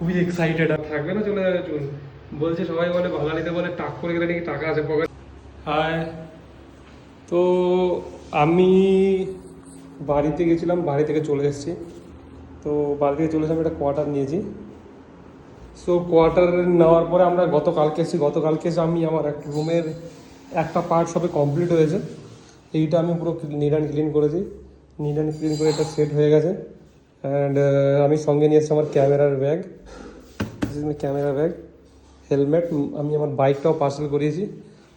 খুবই এক্সাইটেড। আর থাকবে না, চলে যাবে চুল। বলছে সবাই বলে বাঙালিতে বলে টাক করে গেলে নাকি টাকা আছে পকেট। হায়, তো আমি বাড়িতে গেছিলাম, বাড়ি থেকে চলে এসেছি। তো বাড়ি থেকে চলে এসে আমি একটা কোয়ার্টার নিয়েছি। সো কোয়ার্টার নেওয়ার পরে আমরা গতকালকে এসে আমি আমার এক রুমের একটা পার্ট সবে কমপ্লিট হয়েছে। এইটা আমি পুরো নিট অ্যান্ড ক্লিন করেছি। নিট অ্যান্ড ক্লিন করে এটা সেট হয়ে গেছে। অ্যান্ড আমি সঙ্গে নিয়ে এসেছি আমার ক্যামেরার ব্যাগ, ক্যামেরা ব্যাগ, হেলমেট। আমি আমার বাইকটাও পার্সেল করিয়েছি।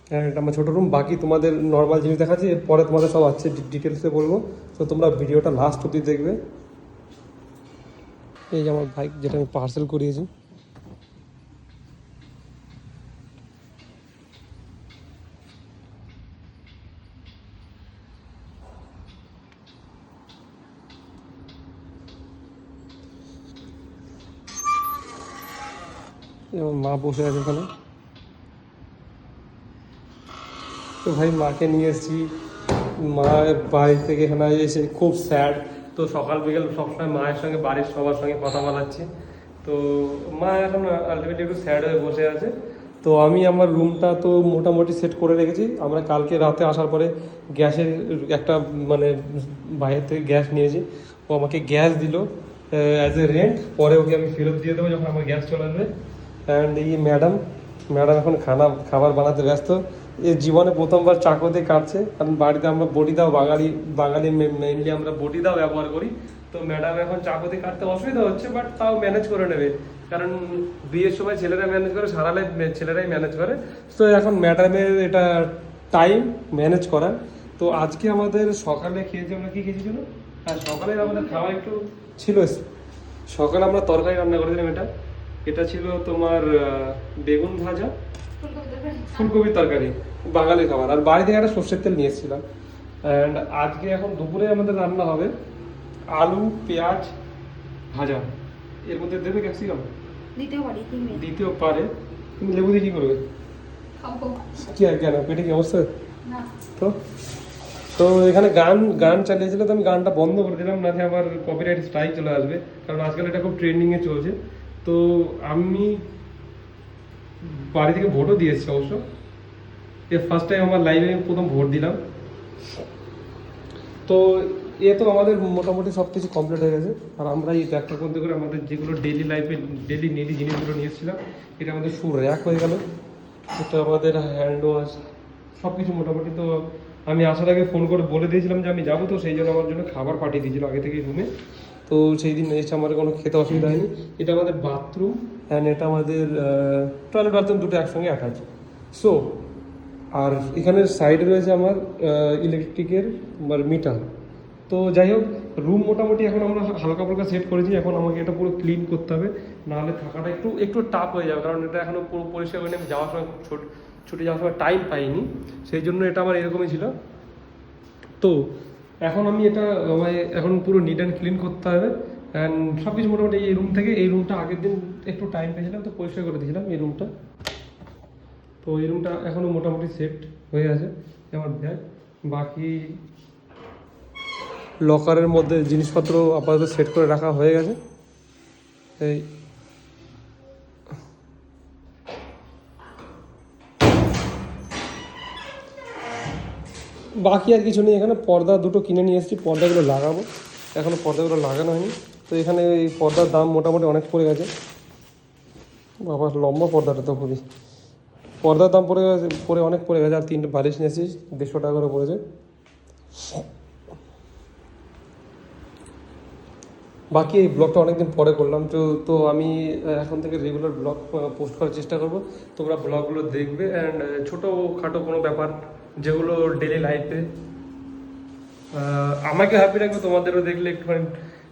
অ্যান্ড আমার ছোটো রুম। বাকি তোমাদের নর্মাল জিনিস দেখাচ্ছি, এরপরে তোমাদের সব আছে ডিটেলসে বলবো। তো তোমরা ভিডিওটা লাস্ট অবধি দেখবে। এই যে আমার বাইক, যেটা আমি পার্সেল করিয়েছি। আমার মা বসে আছে ওখানে। তো ভাই মাকে নিয়ে এসেছি। মা বাড়ি থেকে এখানে এসে খুব স্যাড। তো সকাল বিকেল সবসময় মায়ের সঙ্গে বাড়ির সবার সঙ্গে কথা বলাচ্ছি। তো মা এখন আলটিমেটলি একটু স্যাড হয়ে বসে আছে। তো আমি আমার রুমটা তো মোটামুটি সেট করে রেখেছি। আমরা কালকে রাতে আসার পরে গ্যাসের একটা মানে বাইরের থেকে গ্যাস নিয়েছি। ও আমাকে গ্যাস দিল অ্যাজ এ রেন্ট। পরে ওকে আমি ফেরত দিয়ে দেবো যখন আমার গ্যাস চলে আসবে। অ্যান্ড এই ম্যাডাম এখন খাবার বানাতে ব্যস্ত। এ জীবনে প্রথমবার চাকু দিয়ে কাটছে। কারণ বাড়িতে আমরা বটি দাও, বাঙালি মেইনলি আমরা বটি দাও ব্যবহার করি। তো ম্যাডাম এখন চাকু দিয়ে কাটতে অসুবিধা হচ্ছে, বাট তাও ম্যানেজ করে নেবে। কারণ বিয়ের সময় ছেলেরা ম্যানেজ করে, সারা লাইফ ছেলেরাই ম্যানেজ করে। তো এখন ম্যাডামের এটা টাইম ম্যানেজ করা। তো আজকে আমাদের সকালে খেয়েছি, আমরা কি খেয়েছি জানো? হ্যাঁ, সকালে আমাদের খাওয়া একটু ছিল। সকালে আমরা তরকারি রান্না করেছিলাম। এটা ছিল তোমার বেগুন ভাজা, ফুলকপির তরকারি, বাঙালি খাবার। আর বাড়ি থেকে একটা সর্ষের তেল নিয়ে এসেছিলাম। অ্যান্ড আজকে এখন দুপুরে আমাদের রান্না হবে আলু পেঁয়াজ ভাজা। এর মধ্যে দেবে ক্যাপসিকাম? দিতেও পারে। তুমি লেবু দিয়ে কি করবে? কি আর কেন, পেটে কি অবস্থা? তো তো এখানে গান গান চালিয়েছিল, তো আমি গানটা বন্ধ করে দিলাম, না আমার কপিরাইট স্ট্রাইক চলে আসবে। কারণ আজকাল এটা খুব ট্রেন্ডিংয়ে চলছে। তো আমি বাড়ি থেকে ভোটও দিয়েছি অবশ্য। ফার্স্ট টাইম আমার লাইভে প্রথম ভোট দিলাম। তো তো আমাদের মোটামুটি সব কিছু কমপ্লিট হয়ে গেছে। আর আমরা এই ব্যাগটা করতে করে আমাদের যেগুলো ডেলি লাইফে ডেলি নিডি জিনিসগুলো নিয়ে এসেছিলাম, এটা আমাদের ফুল র্যাক হয়ে গেল। এটা আমাদের হ্যান্ড ওয়াশ সব কিছু মোটামুটি। তো আমি আসার আগে ফোন করে বলে দিয়েছিলাম যে আমি যাবো, তো সেই জন্য আমার জন্য খাবার পাঠিয়ে দিয়েছিল আগে থেকেই রুমে। তো সেই দিন এসে আমার কোনো খেতে অসুবিধা হয়নি। এটা আমাদের বাথরুম অ্যান্ড এটা আমাদের টয়লেট বাথরুম দুটো একসঙ্গে অ্যাটাচ। সো আর এখানের সাইডে রয়েছে আমার ইলেকট্রিকের মিটার। তো যাই হোক, রুম মোটামুটি এখন আমরা হালকা ফালকা সেট করেছি। এখন আমাকে এটা পুরো ক্লিন করতে হবে, নাহলে থাকাটা একটু একটু টাফ হয়ে যাবে। কারণ এটা এখনও পুরো পরিষ্কার করিনি। আমি যাওয়ার সময় ছুটে যাওয়ার সময় টাইম পাইনি, সেই জন্য এটা আমার এরকমই ছিল। তো এখন আমি এটা আমায় এখন পুরো নিট অ্যান্ড ক্লিন করতে হবে। অ্যান্ড সব কিছু মোটামুটি এই রুম থেকে, এই রুমটা আগের দিন একটু টাইম পেয়েছিলাম তো পরিষ্কার করে দিয়েছিলাম এই রুমটা। তো এই রুমটা এখনও মোটামুটি সেট হয়ে আছে আমার ব্যাগ। বাকি লকারের মধ্যে জিনিসপত্র আপাতত সেট করে রাখা হয়ে গেছে। এই বাকি আর কিছু নেই। এখানে পর্দা দুটো কিনে নিয়ে এসেছি, পর্দাগুলো লাগাবো। এখনও পর্দাগুলো লাগানো হয়নি। তো এখানে এই পর্দার দাম মোটামুটি অনেক পড়ে গেছে। বাবা, লম্বা পর্দাটা তো খুবই, পর্দার দাম অনেক পড়ে গেছে। আর তিনটে বালিশ নিয়েছি, 150 টাকা করে পড়েছে। বাকি এই ব্লগটা অনেকদিন পরে করলাম। তো তো আমি এখন থেকে রেগুলার ব্লগ পোস্ট করার চেষ্টা করব। তোমরা ব্লগগুলো দেখবে। অ্যান্ড ছোটোখাটো কোনো ব্যাপার যেগুলো ডেলি লাইফে আমাকে হ্যাপি রাখবে, তোমাদেরও দেখলে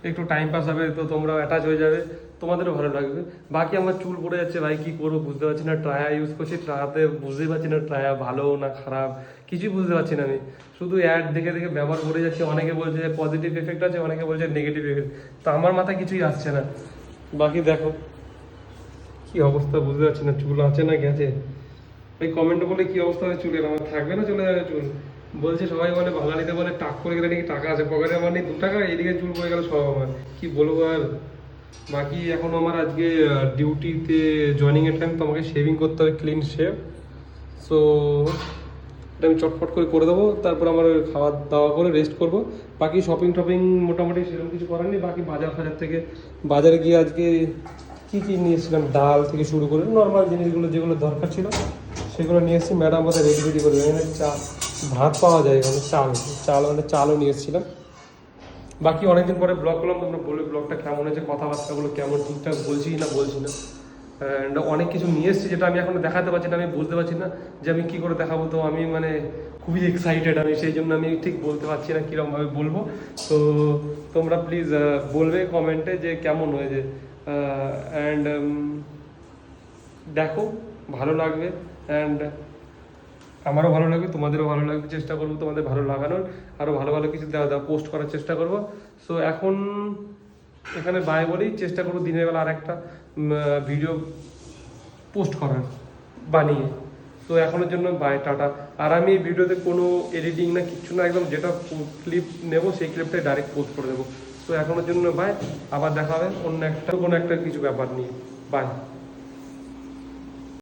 একটু টাইম পাস হবে। তো তোমরাও অ্যাটাচ হয়ে যাবে, তোমাদেরও ভালো লাগবে। বাকি আমার চুল পড়ে যাচ্ছে ভাই, কী করবো বুঝতে পারছি না। ট্রায়া ইউজ করছি, ট্রায়াতে বুঝতেই পারছি না ট্রায়া ভালো না খারাপ, কিছুই বুঝতে পারছি না। আমি শুধু অ্যাড দেখে দেখে ব্যবহার করে যাচ্ছি। অনেকে বলছে পজিটিভ এফেক্ট আছে, অনেকে বলছে নেগেটিভ এফেক্ট। তো আমার মাথায় কিছুই আসছে না। বাকি দেখো কি অবস্থা, বুঝতে পারছি না চুল আছে না গেছে। এই কমেন্টে বলে কি অবস্থা হয় চুলের, আমার থাকবে না চলে যাবে চুল। বলছে সবাই বলে বাঙালিতে বলে টাক করে গেলে নাকি টাকা আছে পকেটে। আমার নেই 2 টাকা, এদিকে চুল পড়ে গেল সব। আমার কি বলবো আর। বাকি এখন আমার আজকে ডিউটিতে জয়েনিং এর টাইম, তো আমাকে শেভিং করতে হবে, ক্লিন শেভ। সো এটা আমি চটপট করে দেবো, তারপর আমার খাওয়া দাওয়া করে রেস্ট করব। বাকি শপিং টপিং মোটামুটি সেরকম কিছু করার নেই। বাকি বাজার ফাজার থেকে, বাজারে গিয়ে আজকে কী কী নিয়ে এসেছিলাম, ডাল থেকে শুরু করে নর্মাল জিনিসগুলো যেগুলো দরকার ছিল সেগুলো নিয়ে এসেছি। ম্যাডাম আমাদের রেডি করে এখানে ভাত পাওয়া যায়, এখানে চালও নিয়ে এসেছিলাম। বাকি অনেকদিন পরে ব্লগ করলাম, তোমরা বলবে ব্লগটা কেমন হয়েছে, কথাবার্তাগুলো কেমন, ঠিকঠাক বলছি না বলছি না। অ্যান্ড অনেক কিছু নিয়ে এসেছি যেটা আমি এখন দেখাতে পারছি না, আমি বুঝতে পারছি না যে আমি কী করে দেখাবো। তো আমি মানে খুবই এক্সাইটেড আমি, সেই জন্য আমি ঠিক বলতে পারছি না কীরকমভাবে বলবো। তো তোমরা প্লিজ বলবে কমেন্টে যে কেমন হয়েছে। অ্যান্ড দেখো, ভালো লাগবে, অ্যান্ড আমারও ভালো লাগবে, তোমাদেরও ভালো লাগবে। চেষ্টা করবো তোমাদের ভালো লাগানোর, আরও ভালো ভালো কিছু পোস্ট করার চেষ্টা করব। সো এখন এখানে বাই বলেই চেষ্টা করবো দিনের বেলা আর একটা ভিডিও পোস্ট করার বানিয়ে। তো এখনের জন্য বাই, টাটা। আর আমি এই ভিডিওতে কোনো এডিটিং না কিচ্ছু না, একদম যেটা ক্লিপ নেব সেই ক্লিপটাই ডাইরেক্ট পোস্ট করে দেবো। তো এখনের জন্য বাই, আবার দেখা হবে অন্য একটা কোনো একটা কিছু ব্যাপার নিয়ে। বাই।